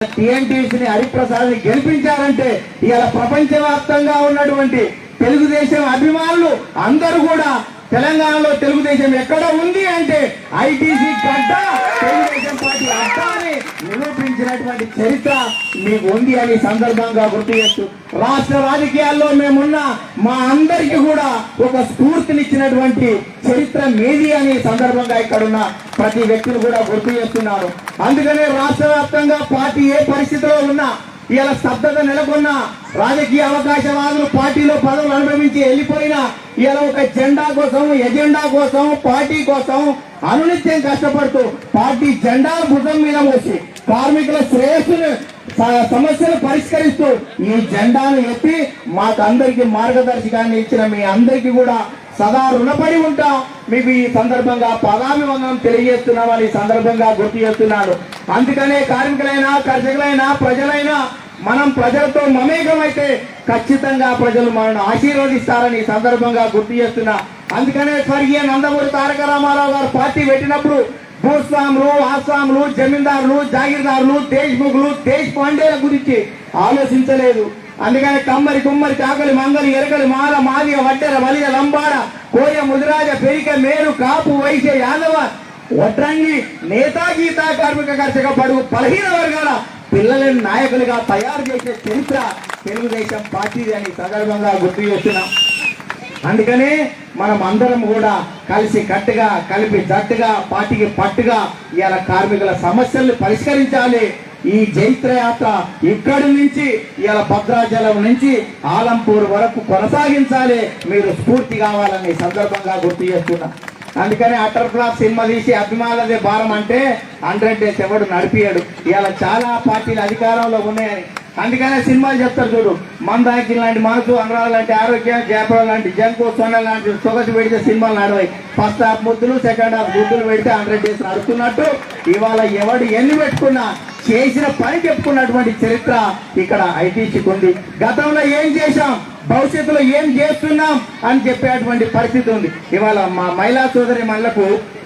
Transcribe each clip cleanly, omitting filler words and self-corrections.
టీఎన్టీసీని హరిప్రసాద్ గెలిపించారంటే ఇవాళ ప్రపంచవ్యాప్తంగా ఉన్నటువంటి తెలుగుదేశం అభిమానులు అందరూ కూడా తెలంగాణలో తెలుగుదేశం ఎక్కడ ఉంది అంటే ఐటీసీ గడ్డ తెలుగుదేశం పార్టీ అడ్డాన్ని నిరూపించినటువంటి చరిత్ర మీకు ఉంది అని సందర్భంగా గుర్తు చేస్తూ రాష్ట్ర రాజకీయాల్లో మేమున్న మా అందరికీ కూడా ఒక స్ఫూర్తినిచ్చినటువంటి చరిత్ర మీది అని సందర్భంగా ఇక్కడున్న ప్రతి వ్యక్తులు కూడా గుర్తు చేస్తున్నారు. అందుకనే రాష్ట్ర వ్యాప్తంగా పార్టీ ఏ పరిస్థితిలో ఉన్నా ఇలా స్తబ్దత నెలకొన్న రాజకీయ అవకాశవాదులు పార్టీలో పదవులు అనుభవించి వెళ్ళిపోయినా ఇలా ఒక జెండా కోసం ఎజెండా కోసం పార్టీ కోసం అనునిత్యం కష్టపడుతూ పార్టీ జెండా భుజం మీద మోసి కార్మికుల శ్రేయస్సును సమస్యలు పరిష్కరిస్తూ ఈ జెండాను ఎత్తి మాకందరికి మార్గదర్శకాన్ని ఇచ్చిన మీ అందరికీ కూడా సదా రుణపడి ఉంటా. మీకు ఈ సందర్భంగా పదాభివందనం తెలియజేస్తున్నామని ఈ సందర్భంగా గుర్తు చేస్తున్నాను. అందుకనే కార్మికులైనా కర్షకులైనా ప్రజలైనా మనం ప్రజలతో మమేకమైతే ఖచ్చితంగా ప్రజలు మనల్ని ఆశీర్వదిస్తారని ఈ సందర్భంగా గుర్తు చేస్తున్నా. అందుకనే స్వర్గీయ నందమూరి తారక రామారావు గారు పార్టీ పెట్టినప్పుడు భూస్వాములు ఆస్వాములు జమీందారులు జాగీర్దారులు దేశ్ముఖులు దేశ్ పాండేల గురించి ఆలోచించలేదు. అందుకని కమ్మరి కుమ్మరి కాకలి మంగలి ఎరకలి మాల మాదిగ వడ్డెర వలియ లంబాడ కోయ ముదిరాజ పెరిక మేరు కాపు వైశ్య యాదవ వడ్రంగి నేతా గీతా కార్మిక కర్షక బడుగు బలహీన వర్గాల పిల్లలను నాయకులుగా తయారు చేసే చరిత్ర తెలుగుదేశం పార్టీది అని సందర్భంగా గుర్తు చేస్తున్నాం. అందుకనే మనం అందరం కూడా కలిసి కట్టుగా కలిపి జట్టుగా పార్టీకి పట్టుగా ఇవాళ కార్మికుల సమస్యల్ని పరిష్కరించాలి. ఈ జైత్ర యాత్ర ఇక్కడి నుంచి ఇవాళ భద్రాచలం నుంచి ఆలంపూర్ వరకు కొనసాగించాలి. మీరు స్ఫూర్తి కావాలని సందర్భంగా గుర్తు చేస్తున్నా. అందుకని అటర్ ఫ్లాప్ సినిమా తీసి అభిమానులదే భారం అంటే 100 days ఎవడు నడిపియాడు. ఇవాళ చాలా పార్టీలు అధికారంలో ఉన్నాయని అందుకనే సినిమాలు చెప్తారు చూడు. మందాకి లాంటి మనసు, అనురాధ లాంటి ఆరోగ్యం, జయప్రద లాంటి జంకు, సోన లాంటి సొగసు పెడితే సినిమాలు నడవాయి. ఫస్ట్ హాఫ్ ముద్దులు సెకండ్ హాఫ్ గుద్దులు పెడితే 100 days నడుస్తున్నట్టు ఇవాళ ఎవడు ఎన్ని పెట్టుకున్నా చేసిన పని చెప్పుకున్నటువంటి చరిత్ర ఇక్కడ ఐటీసీకి ఉంది. గతంలో ఏం చేశాం, భవిష్యత్తులో ఏం చేస్తున్నాం అని చెప్పేటువంటి పరిస్థితి ఉంది. ఇవాళ మా మహిళా సోదరి మనలకు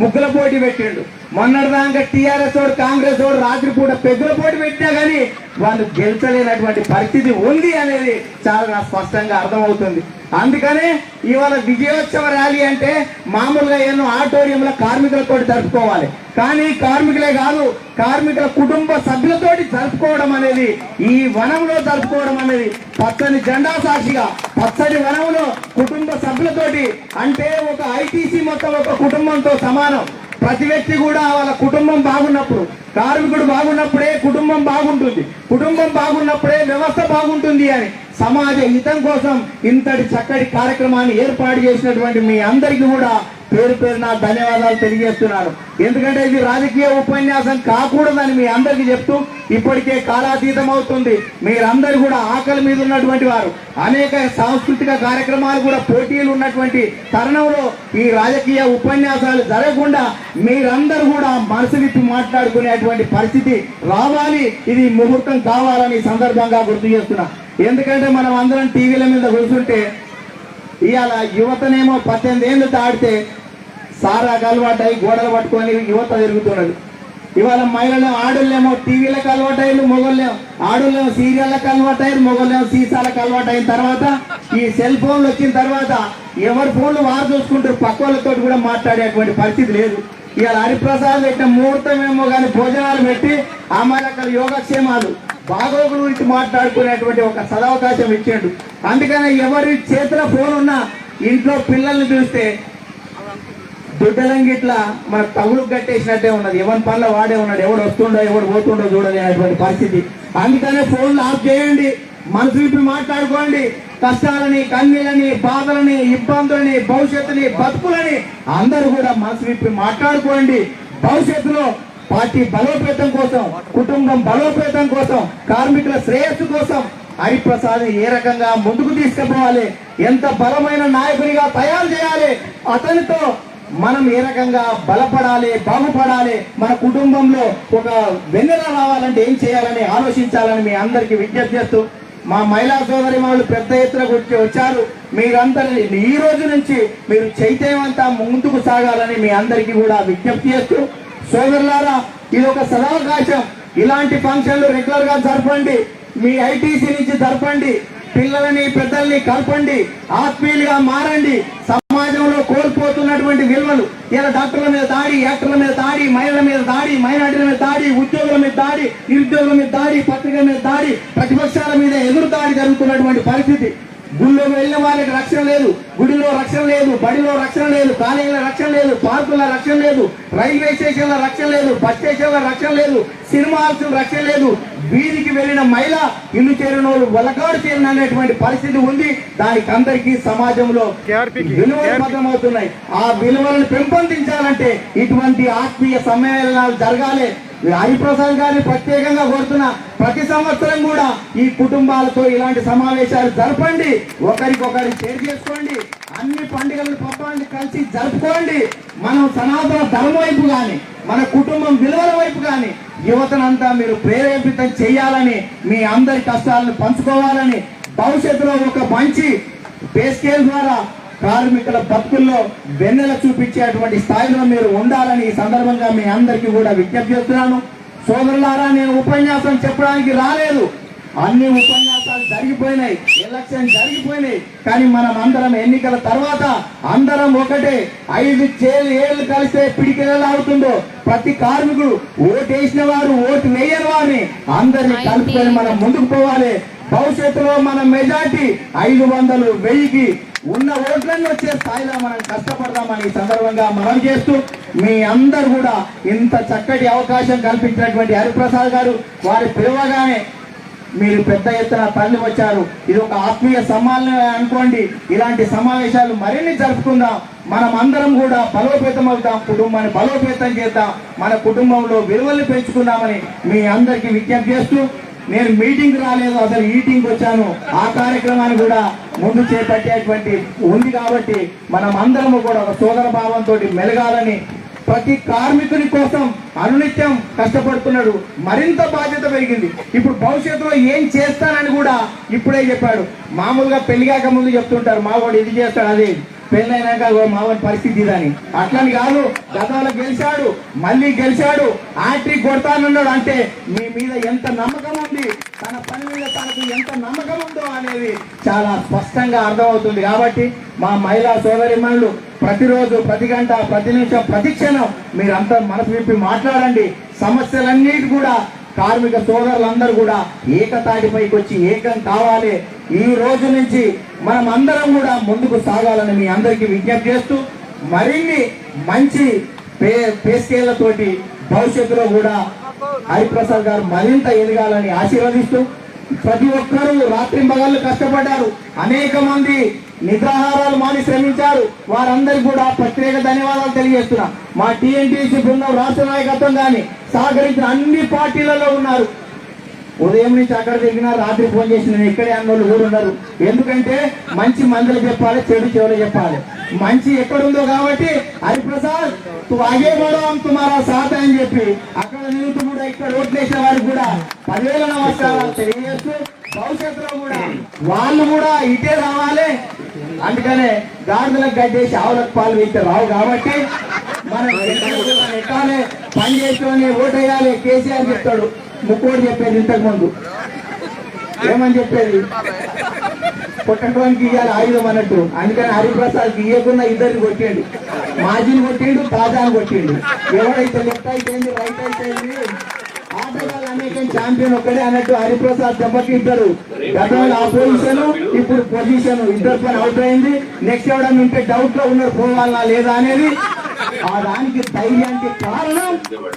ముగ్గుల పోటీ పెట్టిండు. మొన్నటిదాకా టీఆర్ఎస్ వాడు కాంగ్రెస్ వాడు రాత్రిపూట పెగ్గుల పోటీ పెట్టినా కానీ వాళ్ళు గెలిచలేనటువంటి పరిస్థితి ఉంది అనేది చాలా స్పష్టంగా అర్థమవుతుంది. అందుకనే ఇవాళ విజయోత్సవ ర్యాలీ అంటే మామూలుగా ఎన్నో ఆడిటోరియంలో కార్మికులతో జరుపుకోవాలి, కానీ కార్మికులే కాదు కార్మికుల కుటుంబ సభ్యులతోటి జరుపుకోవడం అనేది, ఈ వనంలో జరుపుకోవడం అనేది పచ్చని జెండా సాక్షిగా పచ్చని వనంలో కుటుంబ సభ్యులతోటి అంటే ఒక ఐటీసీ మొత్తం ఒక కుటుంబంతో సమానం. ప్రతి వ్యక్తి కూడా వాళ్ళ కుటుంబం బాగున్నప్పుడు, కార్మికుడు బాగున్నప్పుడే కుటుంబం బాగుంటుంది, కుటుంబం బాగున్నప్పుడే వ్యవస్థ బాగుంటుంది అని సమాజ హితం కోసం ఇంతటి చక్కటి కార్యక్రమాన్ని ఏర్పాటు చేసినటువంటి మీ అందరికీ కూడా పేరు పేరున ధన్యవాదాలు తెలియజేస్తున్నాను. ఎందుకంటే ఇది రాజకీయ ఉపన్యాసం కాకూడదని మీ అందరికీ చెప్తూ ఇప్పటికే కాలాతీతం అవుతుంది. మీరందరూ కూడా ఆకలి మీద ఉన్నటువంటి వారు, అనేక సాంస్కృతిక కార్యక్రమాలు కూడా పోటీలు ఉన్నటువంటి తరుణంలో ఈ రాజకీయ ఉపన్యాసాలు జరగకుండా మీరందరూ కూడా మనసు విప్పి మాట్లాడుకునేటువంటి పరిస్థితి రావాలి. ఇది ముహూర్తం కావాలని సందర్భంగా గుర్తు చేస్తున్నా. ఎందుకంటే మనం అందరం టీవీల మీద కూర్చుంటే ఇవాళ యువతనేమో 18 ఏళ్ళు దాటితే సారాకు అలవాటై గోడలు పట్టుకొని యువత తిరుగుతున్నది. ఇవాళ మహిళలు ఆడోళ్ళేమో టీవీలకు అలవాటయ్యారు, మొగోళ్ళేమో ఆడోళ్ళేమో సీరియళ్ళకు అలవాటయ్యారు, మొగోళ్ళేమో సీసాలకు అలవాటు అయిన తర్వాత ఈ సెల్ ఫోన్లు వచ్చిన తర్వాత ఎవరి ఫోన్లు వారు చూసుకుంటారు, పక్క వాళ్ళతో కూడా మాట్లాడేటువంటి పరిస్థితి లేదు. ఇవాళ హరిప్రసాద్ పెట్టిన ముహూర్తం ఏమో కానీ భోజనాలు పెట్టి అమ్మాయిల యోగక్షేమాలు బాగోగుల గురించి మాట్లాడుకునేటువంటి ఒక సదవకాశం ఇచ్చిండు. అందుకని ఎవరి చేతిలో ఫోన్ ఉన్నా ఇంట్లో పిల్లల్ని చూస్తే దుడ్డలంగిట్లా మన తగులు కట్టేసినట్టే ఉన్నది. ఎవరి పనిలో వాడే ఉన్నాడు, ఎవడు వస్తుండో ఎవడు పోతుండో చూడలేనటువంటి పరిస్థితి. అందుకనే ఫోన్లు ఆఫ్ చేయండి, మనసు విప్పి మాట్లాడుకోండి. కష్టాలని, కన్నీళ్ళని, బాధలని, ఇబ్బందులని, భవిష్యత్తుని, బతుకులని అందరూ కూడా మనసు విప్పి మాట్లాడుకోండి. భవిష్యత్తులో పార్టీ బలోపేతం కోసం, కుటుంబం బలోపేతం కోసం, కార్మికుల శ్రేయస్సు కోసం హరిప్రసాద్ ఏ రకంగా ముందుకు తీసుకుపోవాలి, ఎంత బలమైన నాయకునిగా తయారు చేయాలి, అతనితో మనం ఏ రకంగా బలపడాలి, బాగుపడాలి, మన కుటుంబంలో ఒక వెన్నెల రావాలంటే ఏం చేయాలని ఆలోచించాలని మీ అందరికీ విజ్ఞప్తి చేస్తూ మా మహిళా సోదరి వాళ్ళు పెద్ద ఎత్తున వచ్చారు. మీరందరి ఈ రోజు నుంచి మీరు చైతన్యవంతా ముందుకు సాగాలని మీ అందరికీ కూడా విజ్ఞప్తి చేస్తూ సోదరులారా ఇది ఒక సదావకాశం. ఇలాంటి ఫంక్షన్లు రెగ్యులర్ గా జరపండి. మీ ఐటీసీ నుంచి జరపండి. పిల్లలని పెద్దల్ని కలపండి. ఆత్మీయులుగా మారండి. సమాజంలో కోల్పోతున్నటువంటి విలువలు, ఇలా డాక్టర్ల మీద దాడి, యాక్టర్ల మీద దాడి, మహిళల మీద దాడి, మైనార్టీల మీద దాడి, ఉద్యోగుల మీద దాడి, నిరుద్యోగుల మీద దాడి, పత్రికల మీద దాడి, ప్రతిపక్షాల మీద ఎదురు దాడి జరుగుతున్నటువంటి పరిస్థితి. గుళ్ళో వెళ్ళిన వాళ్ళకి రక్షణ లేదు, గుడిలో రక్షణ లేదు, బడిలో రక్షణ లేదు, కాలేజీలో రక్షణ లేదు, పార్కుల రక్షణ లేదు, రైల్వే స్టేషన్ల రక్షణ లేదు, బస్ స్టేషన్ల రక్షణ లేదు, సినిమా హాల్స్ రక్షణ లేదు. వీధికి వెళ్ళిన మహిళ ఇల్లు చేరిన వాళ్ళు వలకాడు చేరిన అనేటువంటి పరిస్థితి ఉంది. దానికి అందరికీ సమాజంలో విలువలు బద్దమవుతున్నాయి. ఆ విలువలను పెంపొందించాలంటే ఇటువంటి ఆత్మీయ సమ్మేళనాలు జరగాలి. హరిప్రసాద్ గారిని ప్రత్యేకంగా కోరుతున్నా, ప్రతి సంవత్సరం కూడా ఈ కుటుంబాలతో ఇలాంటి సమావేశాలు జరపండి. ఒకరికొకరు షేర్ చేసుకోండి. అన్ని పండుగలను పబ్బాన్ని కలిసి జరుపుకోండి. మనం సనాతన ధర్మం వైపు కానీ, మన కుటుంబం విలువల వైపు కానీ యువతనంతా మీరు ప్రేరేపితం చేయాలని, మీ అందరి కష్టాలను పంచుకోవాలని, భవిష్యత్తులో ఒక మంచి పే స్కేల్ ద్వారా కార్మికుల బతుకుల్లో వెన్నెల చూపించేటువంటి స్థాయిలో మీరు ఉండాలని ఈ సందర్భంగా మీ అందరికీ కూడా విజ్ఞప్తి చేస్తున్నాను. సోదరులారా, నేను ఉపన్యాసం చెప్పడానికి రాలేదు. అన్ని ఉపన్యాసాలు జరిగిపోయినాయి, ఎలక్షన్ జరిగిపోయినాయి. కానీ మనం అందరం ఎన్నికల తర్వాత అందరం ఒకటే. 5 ఏళ్ళు కలిస్తే పిడికిలా అవుతుందో ప్రతి కార్మికుడు ఓటు వేసిన వారు, ఓటు వేయని వారిని అందరినీ కలుపుకొని మనం ముందుకు పోవాలి. భవిష్యత్తులో మన మెజార్టీ 500, 1000కి ఉన్న ఓట్లన్నీ వచ్చే స్థాయిలో మనం కష్టపడదామని ఈ సందర్భంగా మనం చేస్తూ, మీ అందరు కూడా ఇంత చక్కటి అవకాశం కల్పించినటువంటి హరిప్రసాద్ గారు, వారి పిలవగానే మీరు పెద్ద ఎత్తున తరలి వచ్చారు. ఇది ఒక ఆత్మీయ సమ్మేళనం అనుకోండి. ఇలాంటి సమావేశాలు మరిన్ని జరుపుకుందాం. మనం అందరం కూడా బలోపేతం అవుతాం, కుటుంబాన్ని బలోపేతం చేద్దాం, మన కుటుంబంలో విలువల్ని పెంచుకుందామని మీ అందరికీ విజ్ఞప్తి చేస్తూ, నేను మీటింగ్ రాలేదు, అసలు ఈటింగ్ వచ్చాను. ఆ కార్యక్రమాన్ని కూడా ముందు చేపట్టేటువంటి ఉంది. కాబట్టి మనం అందరము కూడా ఒక సోదర భావంతో మెలగాలని, ప్రతి కార్మికుని కోసం అనునిత్యం కష్టపడుతున్నాడు. మరింత బాధ్యత పెరిగింది. ఇప్పుడు భవిష్యత్తులో ఏం చేస్తానని కూడా ఇప్పుడే చెప్పాడు. మామూలుగా పెళ్లిగాక ముందు చెప్తుంటారు, మావాడు ఇది చేస్తాడు, అది పెళ్ళైనాక మావాడి పరిస్థితి ఇదని. అట్లని కాదు, గతంలో గెలిచాడు, మళ్ళీ గెలిచాడు, హ్యాట్రిక్ కొడతానన్నాడు. అంటే మీ మీద ఎంత నమ్మకం ఉంది, తన పని మీద తనకు ఎంత నమ్మకం ఉందో అనేది చాలా స్పష్టంగా అర్థమవుతుంది. కాబట్టి మా మహిళా సోదరిమణులు ప్రతిరోజు, ప్రతి గంట, ప్రతి నిమిషం, ప్రతి క్షణం మీరంతా మనసు విప్పి మాట్లాడండి. సమస్యలన్నిటి కూడా కార్మిక సోదరులందరూ కూడా ఏకతాటిపైకి వచ్చి ఏకం కావాలి. ఈ రోజు నుంచి మనం అందరం కూడా ముందుకు సాగాలని మీ అందరికీ విజ్ఞప్తి చేస్తూ, మరిన్ని మంచి పే స్కేళ్లతోటి భవిష్యత్తులో కూడా హరిప్రసాద్ గారు మరింత ఎదగాలని ఆశీర్వదిస్తూ, ప్రతి ఒక్కరూ రాత్రింబగళ్ళు కష్టపడ్డారు. అనేక మంది నిద్రాహారాలు మాని శ్రమించారు. వారందరికీ కూడా ప్రత్యేక ధన్యవాదాలు తెలియజేస్తున్నా. మా టీఎన్టీసీ బృందం రాష్ట్ర నాయకత్వం కానీ సహకరించిన అన్ని పార్టీలలో ఉన్నారు. ఉదయం నుంచి అక్కడ తిరిగినా, రాత్రి ఫోన్ చేసి నేను ఇక్కడే అన్నోళ్ళు కూడా ఉన్నారు. ఎందుకంటే మంచి మందులు చెప్పాలి, చెడు చెవులు చెప్పాలి. మంచి ఎక్కడుందో కాబట్టి హరిప్రసాద్ తు ఆగే బడోం తుమారా సాత్ అని చెప్పి అక్కడ నిలుతూ కూడా ఇక్కడ ఓట్లేసిన వారికి కూడా 10,000 నమస్కారాలు తెలియజేస్తూ, భవిష్యత్తులో కూడా వాళ్ళు కూడా ఇటే రావాలి. అందుకనే గాడిదలకు గడ్డేసి ఆవులకు పాలు వేస్తే రావు. కాబట్టి మనం ఎక్కాలి, పని చేసుకొని ఓటు వేయాలి. కేసీఆర్ చెప్తాడు, ముక్కోడు చెప్పేది ఇంతకు ముందు ఏమని చెప్పేది, కొట్టడానికి ఇవ్వాలి ఆయుధం అన్నట్టు. అందుకని హరిప్రసాద్ ఇవ్వకుండా ఇద్దరిని కొట్టిండు, మాజీని కొట్టిండు, తాజాని కొట్టిండు. ఎవరైతే లెఫ్ట్ అయితే రైట్ అయితే ఆటగాళ్ళు అనేక ఛాంపియన్ ఒక్కడే అన్నట్టు హరిప్రసాద్ దెబ్బతింటారు. గతంలో ఆ పొజిషన్, ఇప్పుడు పొజిషన్ ఇద్దరు పని అవుట్ అయింది. నెక్స్ట్ ఎవడన్నా ఉంటే డౌట్ లో ఉన్నారు, పోవాలా లేదా అనేది. ఆ దానికి ధైర్యానికి కారణం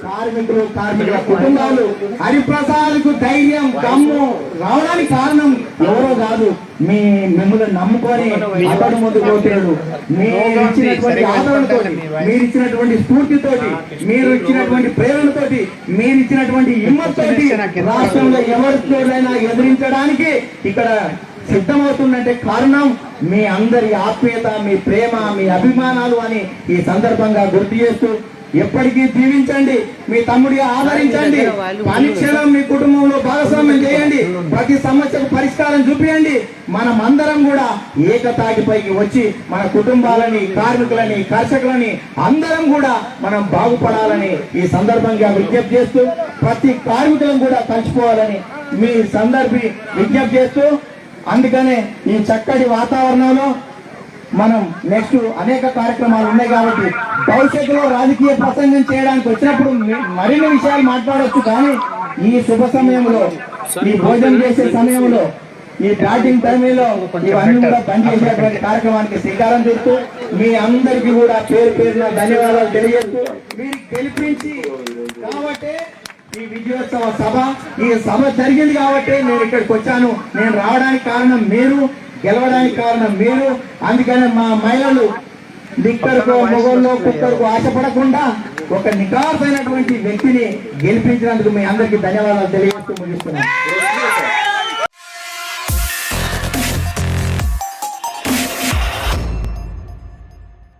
కార్మికుల కుటుంబాలు. హరిప్రసాద్ కు ధైర్యం, దమ్ము రావడానికి కారణం ఎవరో కాదు, మిమ్మల్ని నమ్ముకొని అతడు ముందు పోతున్నాడు. మీరు ఇచ్చినటువంటి ఆదరణతోటి, మీరు ఇచ్చినటువంటి స్ఫూర్తితోటి, మీరు ఇచ్చినటువంటి ప్రేరణతోటి, మీరు ఇచ్చినటువంటి హిమ్మత్తోటి రాష్ట్రంలో ఎవరితోనైనా ఎదిరించడానికి ఇక్కడ సిద్ధమవుతుందంటే కారణం మీ అందరి ఆత్మీయత, మీ ప్రేమ, మీ అభిమానాలు అని ఈ సందర్భంగా గుర్తు చేస్తూ, ఎప్పటికీ దీవించండి, మీ తమ్ముడిగా ఆదరించండి, పరీక్షలో మీ కుటుంబంలో భాగస్వామ్యం చేయండి, ప్రతి సమస్యకు పరిష్కారం చూపించండి. మన మనం అందరం కూడా ఏకతాటిపైకి వచ్చి మన కుటుంబాలని, కార్మికులని, కర్షకులని అందరం కూడా మనం బాగుపడాలని ఈ సందర్భంగా విజ్ఞప్తి చేస్తూ, ప్రతి కార్మికులను కూడా కలిసిపోవాలని మీ విజ్ఞప్తి చేస్తూ, అందుకనే ఈ చక్కటి వాతావరణంలో మనం నెక్స్ట్ అనేక కార్యక్రమాలు ఉన్నాయి కాబట్టి భవిష్యత్తులో రాజకీయ ప్రసంగం చేయడానికి వచ్చినప్పుడు మరిన్ని విషయాలు మాట్లాడవచ్చు. కానీ ఈ శుభ సమయంలో, ఈ భోజనం చేసే సమయంలో, ఈ బ్యాటింగ్ టైంలో ఇవన్నీ కూడా పనిచేసేటువంటి కార్యక్రమానికి శ్రీకారం చుడుతూ మీ అందరికీ కూడా పేరు పేరున ధన్యవాదాలు తెలియజేస్తూ, మీరు గెలిపించి కాబట్టి ఈ విజయోత్సవ సభ, ఈ సభ జరిగింది కాబట్టి నేను ఇక్కడికి వచ్చాను. నేను రావడానికి కారణం మీరు, గెలవడానికి కారణం మీరు. అందుకనే మా మహిళలు లిక్కర్కో, మొగోళ్ళో, కుక్కర్కో ఆశపడకుండా ఒక నికార్సైనటువంటి వ్యక్తిని గెలిపించినందుకు మీ అందరికీ ధన్యవాదాలు తెలియజేస్తూ ముగిస్తున్నాను.